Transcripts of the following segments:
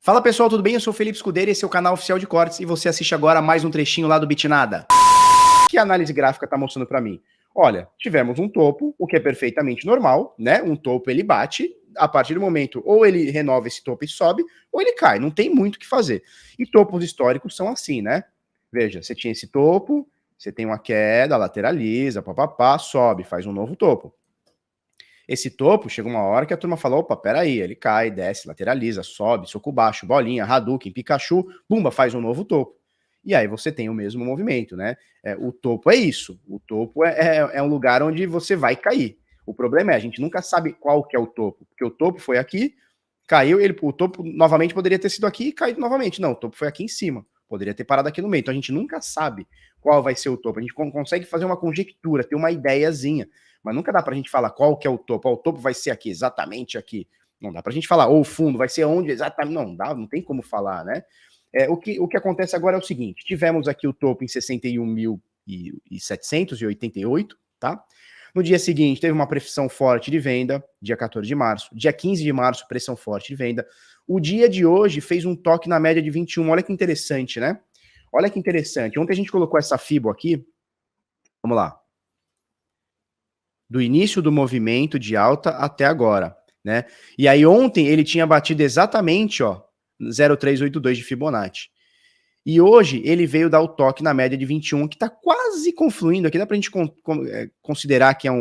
Fala pessoal, tudo bem? Eu sou o Felipe Scudeiro, esse é o canal oficial de cortes e você assiste agora mais um trechinho lá do Bitnada. O que a análise gráfica está mostrando para mim? Olha, tivemos um topo, o que é perfeitamente normal, né? Um topo ele bate, a partir do momento ou ele renova esse topo e sobe, ou ele cai, não tem muito o que fazer. E topos históricos são assim, né? Veja, você tinha esse topo, você tem uma queda, lateraliza, papapá, sobe, faz um novo topo. Esse topo, chega uma hora que a turma fala, opa, peraí, ele cai, desce, lateraliza, sobe, soco baixo, bolinha, Hadouken, Pikachu, bumba, faz um novo topo. E aí você tem o mesmo movimento, né? O topo é isso, o topo é um lugar onde você vai cair. O problema é, a gente nunca sabe qual que é o topo, porque o topo foi aqui, caiu, o topo novamente poderia ter sido aqui e caído novamente. Não, o topo foi aqui em cima, poderia ter parado aqui no meio. Então a gente nunca sabe qual vai ser o topo, a gente consegue fazer uma conjectura, ter uma ideiazinha, mas nunca dá pra gente falar qual que é o topo. O topo vai ser aqui, exatamente aqui. Não dá pra gente falar, ou o fundo vai ser onde exatamente. Não dá, não tem como falar, né? O que acontece agora é o seguinte: tivemos aqui o topo em 61.788, tá? No dia seguinte, teve uma pressão forte de venda, dia 14 de março. Dia 15 de março, pressão forte de venda. O dia de hoje fez um toque na média de 21. Olha que interessante, né? Olha que interessante. Ontem a gente colocou essa FIBO aqui. Vamos lá. Do início do movimento de alta até agora, né? E aí ontem ele tinha batido exatamente, ó, 0,382 de Fibonacci. E hoje ele veio dar o toque na média de 21, que está quase confluindo aqui, dá pra gente considerar que é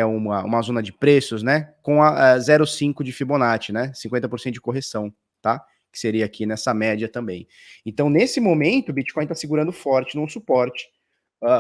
uma zona de preços, né? Com a 0,5 de Fibonacci, né? 50% de correção, tá? Que seria aqui nessa média também. Então, nesse momento, o Bitcoin está segurando forte num suporte.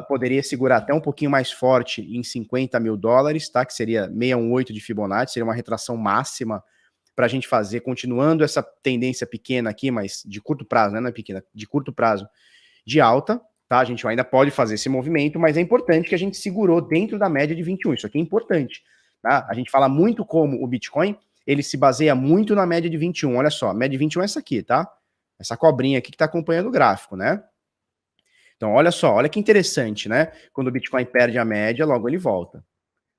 Poderia segurar até um pouquinho mais forte em 50 mil dólares, tá? Que seria 618 de Fibonacci, seria uma retração máxima para a gente fazer, continuando essa tendência pequena aqui, mas de curto prazo, né? Não é pequena, de curto prazo, de alta, tá? A gente ainda pode fazer esse movimento, mas é importante que a gente segurou dentro da média de 21. Isso aqui é importante, tá? A gente fala muito como o Bitcoin, ele se baseia muito na média de 21. Olha só, a média de 21 é essa aqui, tá? Essa cobrinha aqui que está acompanhando o gráfico, né? Então, olha só, olha que interessante, né? Quando o Bitcoin perde a média, logo ele volta.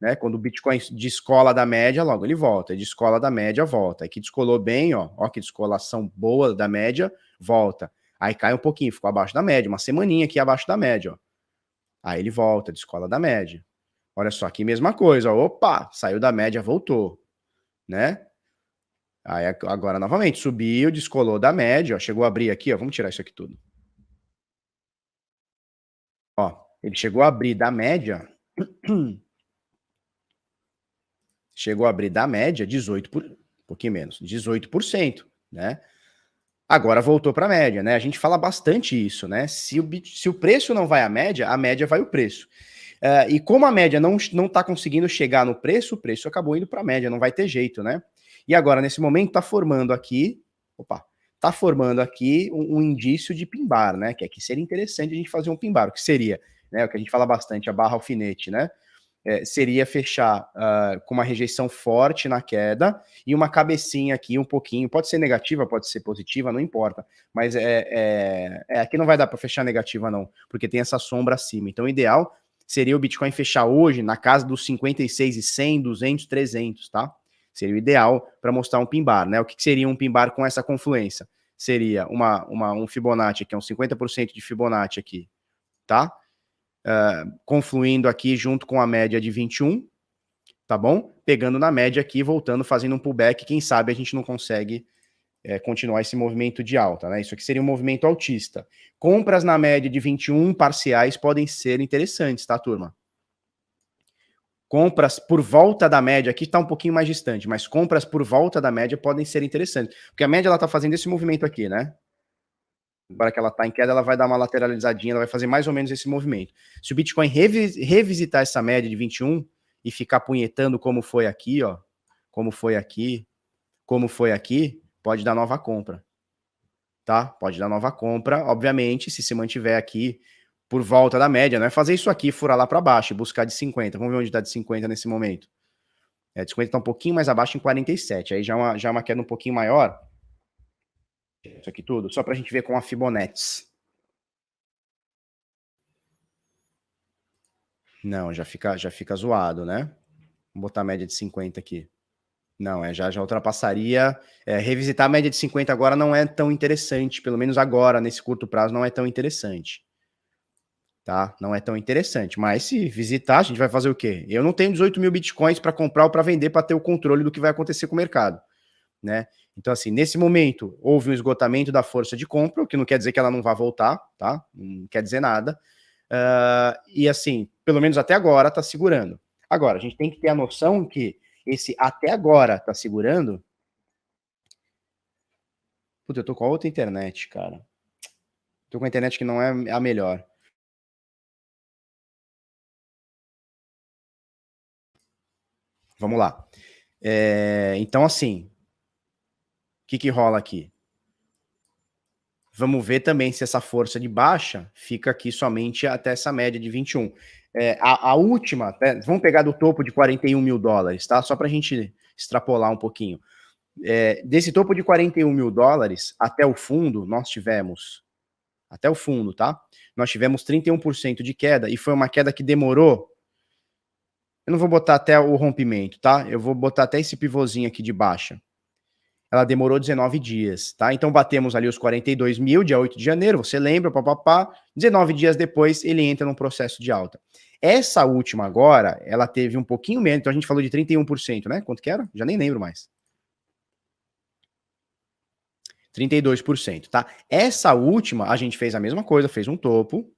Né? Quando o Bitcoin descola da média, logo ele volta. Descola da média, volta. Aqui descolou bem, ó que descolação boa da média, volta. Aí cai um pouquinho, ficou abaixo da média, uma semaninha aqui abaixo da média, ó. Aí ele volta, descola da média. Olha só, aqui mesma coisa, ó. Opa, saiu da média, voltou, né? Aí agora novamente, subiu, descolou da média, ó, chegou a abrir aqui, ó, vamos tirar isso aqui tudo. Ó, ele chegou a abrir da média, chegou a abrir da média 18%, um pouquinho menos, 18%, né? Agora voltou para a média, né? A gente fala bastante isso, né? Se o preço não vai à média, a média vai o preço. E como a média não está conseguindo chegar no preço, o preço acabou indo para a média, não vai ter jeito, né? E agora, nesse momento, está formando aqui, um indício de pimbar, né? Que aqui seria interessante a gente fazer um pimbar, o que seria, né? O que a gente fala bastante, a barra alfinete, né? Seria fechar com uma rejeição forte na queda e uma cabecinha aqui um pouquinho, pode ser negativa, pode ser positiva, não importa, mas aqui não vai dar para fechar negativa não, porque tem essa sombra acima, então o ideal seria o Bitcoin fechar hoje na casa dos 56.100, 200, 300, tá? Seria o ideal para mostrar um pimbar, né? O que seria um pimbar com essa confluência? Seria um Fibonacci, que é um 50% de Fibonacci aqui, tá? Confluindo aqui junto com a média de 21, tá bom? Pegando na média aqui, voltando, fazendo um pullback, quem sabe a gente não consegue continuar esse movimento de alta, né? Isso aqui seria um movimento altista. Compras na média de 21 parciais podem ser interessantes, tá, turma? Compras por volta da média, aqui está um pouquinho mais distante, mas compras por volta da média podem ser interessantes, porque a média ela está fazendo esse movimento aqui, né? Agora que ela está em queda, ela vai dar uma lateralizadinha, ela vai fazer mais ou menos esse movimento. Se o Bitcoin revisitar essa média de 21 e ficar punhetando como foi aqui, ó, como foi aqui, pode dar nova compra, tá? Pode dar nova compra, obviamente, se mantiver aqui por volta da média, não é fazer isso aqui, furar lá para baixo e buscar de 50. Vamos ver onde está de 50 nesse momento. De 50 está um pouquinho mais abaixo em 47, aí já é uma queda um pouquinho maior. Isso aqui tudo, só para a gente ver com a Fibonacci. Não, já fica zoado, né? Vamos botar a média de 50 aqui. Não, já ultrapassaria. Revisitar a média de 50 agora não é tão interessante, pelo menos agora, nesse curto prazo, não é tão interessante. Tá? Não é tão interessante. Mas se visitar, a gente vai fazer o quê? Eu não tenho 18 mil bitcoins para comprar ou para vender para ter o controle do que vai acontecer com o mercado, né? Então, assim, nesse momento, houve um esgotamento da força de compra, o que não quer dizer que ela não vá voltar, tá? Não quer dizer nada. E, assim, pelo menos até agora, está segurando. Agora, a gente tem que ter a noção que esse até agora está segurando. Puta, eu tô com a outra internet, cara. Tô com a internet que não é a melhor. Vamos lá. Então, assim, o que rola aqui? Vamos ver também se essa força de baixa fica aqui somente até essa média de 21. A última, né, vamos pegar do topo de 41 mil dólares, tá? Só para a gente extrapolar um pouquinho. Desse topo de 41 mil dólares até o fundo, nós tivemos, até o fundo, tá? Nós tivemos 31% de queda e foi uma queda que demorou. Eu não vou botar até o rompimento, tá? Eu vou botar até esse pivôzinho aqui de baixa. Ela demorou 19 dias, tá? Então batemos ali os 42 mil, dia 8 de janeiro, você lembra, papapá. 19 dias depois, ele entra num processo de alta. Essa última agora, ela teve um pouquinho menos, então a gente falou de 31%, né? Quanto que era? Já nem lembro mais. 32%, tá? Essa última, a gente fez a mesma coisa, fez um topo,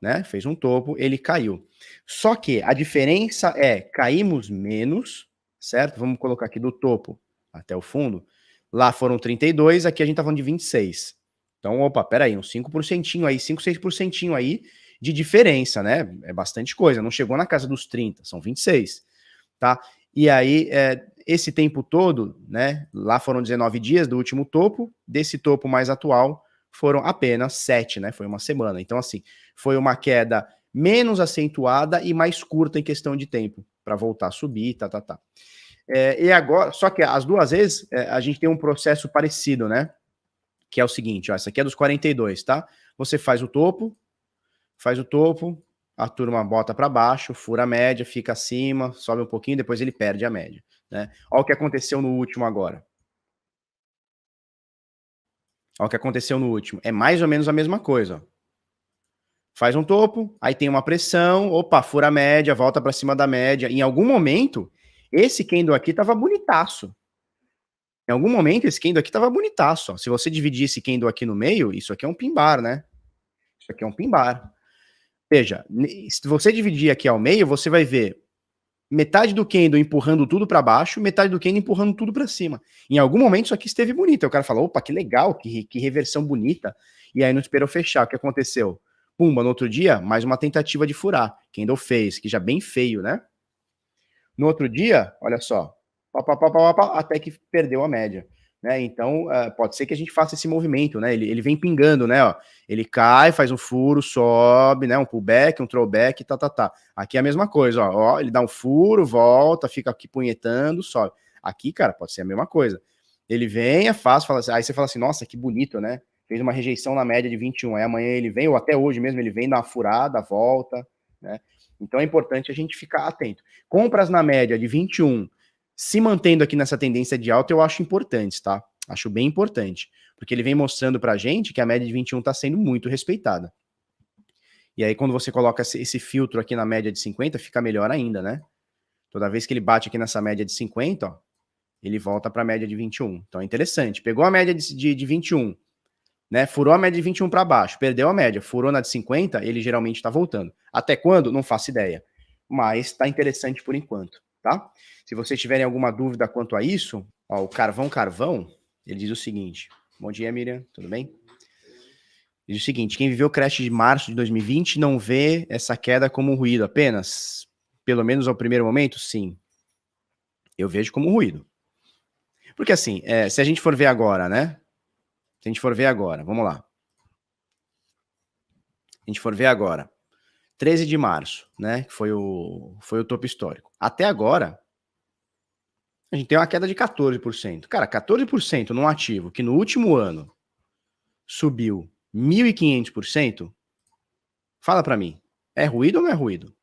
né? Fez um topo, ele caiu. Só que a diferença é, caímos menos, certo? Vamos colocar aqui do topo até o fundo. Lá foram 32, aqui a gente tá falando de 26. Então, opa, peraí, uns 5% aí, 5, 6% aí de diferença, né? É bastante coisa, não chegou na casa dos 30, são 26, tá? E aí, esse tempo todo, né? Lá foram 19 dias do último topo, desse topo mais atual foram apenas 7, né? Foi uma semana. Então, assim, foi uma queda menos acentuada e mais curta em questão de tempo para voltar a subir, tá. E agora, só que as duas vezes a gente tem um processo parecido, né? Que é o seguinte, ó, essa aqui é dos 42, tá? Você faz o topo, a turma bota para baixo, fura a média, fica acima, sobe um pouquinho, depois ele perde a média, né? Olha o que aconteceu no último agora. Olha o que aconteceu no último. É mais ou menos a mesma coisa, ó. Faz um topo, aí tem uma pressão, opa, fura a média, volta para cima da média. Em algum momento, esse candle aqui tava bonitaço. Em algum momento, esse candle aqui tava bonitaço. Ó. Se você dividir esse candle aqui no meio, isso aqui é um pin-bar, né? Isso aqui é um pin-bar. Veja, se você dividir aqui ao meio, você vai ver metade do candle empurrando tudo para baixo, metade do candle empurrando tudo para cima. Em algum momento isso aqui esteve bonito. Aí o cara falou, opa, que legal, que reversão bonita. E aí não esperou fechar. O que aconteceu? Pumba, no outro dia, mais uma tentativa de furar. Candle fez, que já bem feio, né? No outro dia, olha só, até que perdeu a média. Né? Então, pode ser que a gente faça esse movimento, né? Ele vem pingando, né? Ó. Ele cai, faz um furo, sobe, né? Um pullback, um throwback, tá. Aqui é a mesma coisa, ó. Ele dá um furo, volta, fica aqui punhetando, sobe. Aqui, cara, pode ser a mesma coisa. Ele vem, fala assim, aí você fala assim, nossa, que bonito, né? Fez uma rejeição na média de 21, aí amanhã ele vem, ou até hoje mesmo, ele vem, dá uma furada, volta, né? Então é importante a gente ficar atento. Compras na média de 21, se mantendo aqui nessa tendência de alta, eu acho importante, tá? Acho bem importante, porque ele vem mostrando pra gente que a média de 21 está sendo muito respeitada. E aí, quando você coloca esse filtro aqui na média de 50, fica melhor ainda, né? Toda vez que ele bate aqui nessa média de 50, ó, ele volta para a média de 21. Então é interessante. Pegou a média de 21, né? Furou a média de 21 para baixo, perdeu a média, furou na de 50, ele geralmente está voltando. Até quando? Não faço ideia. Mas está interessante por enquanto, tá? Se vocês tiverem alguma dúvida quanto a isso, ó, o Carvão, ele diz o seguinte. Bom dia, Miriam, tudo bem? Diz o seguinte, quem viveu o crash de março de 2020 não vê essa queda como um ruído apenas? Pelo menos ao primeiro momento, sim. Eu vejo como ruído. Porque assim, se a gente for ver agora, né? Se a gente for ver agora, vamos lá. A gente for ver agora, 13 de março, né? Que foi o topo histórico. Até agora, a gente tem uma queda de 14%. Cara, 14% num ativo que no último ano subiu 1.500%, fala para mim, é ruído ou não é ruído?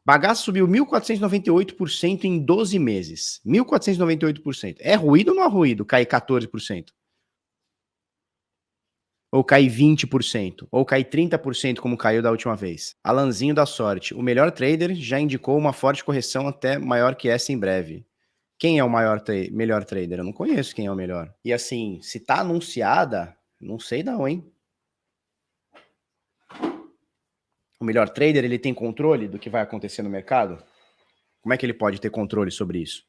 Bagaço subiu 1.498% em 12 meses. 1.498%. É ruído ou não é ruído cair 14%? Ou cair 20%? Ou cair 30% como caiu da última vez? Alanzinho da sorte. O melhor trader já indicou uma forte correção até maior que essa em breve. Quem é o melhor trader? Eu não conheço quem é o melhor. E assim, se tá anunciada, não sei não, hein? O melhor trader, ele tem controle do que vai acontecer no mercado? Como é que ele pode ter controle sobre isso?